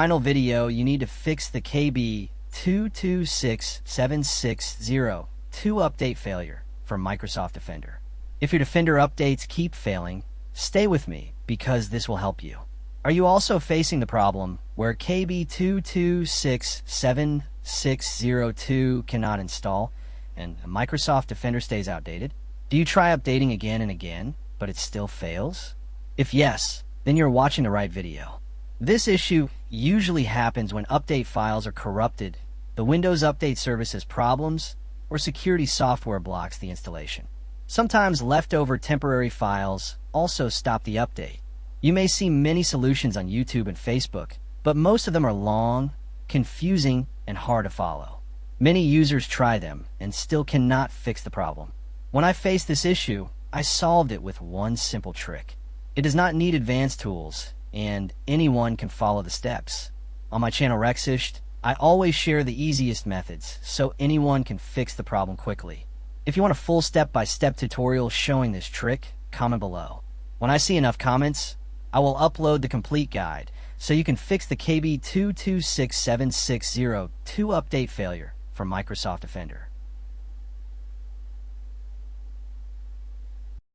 Final video, you need to fix the KB2267602 update failure from Microsoft Defender. If your Defender updates keep failing, stay with me because this will help you. Are you also facing the problem where KB2267602 cannot install and Microsoft Defender stays outdated? Do you try updating again and again, but it still fails? If yes, then you're watching the right video. This issue usually happens when update files are corrupted, the Windows Update service has problems, or security software blocks the installation. Sometimes leftover temporary files also stop the update. You may see many solutions on YouTube and Facebook, but most of them are long, confusing, and hard to follow. Many users try them and still cannot fix the problem. When I faced this issue, I solved it with one simple trick. It does not need advanced tools, and anyone can follow the steps. On my channel Rexish, I always share the easiest methods so anyone can fix the problem quickly. If you want a full step-by-step tutorial showing this trick, comment below. When I see enough comments, I will upload the complete guide so you can fix the KB2267602 update failure from Microsoft Defender.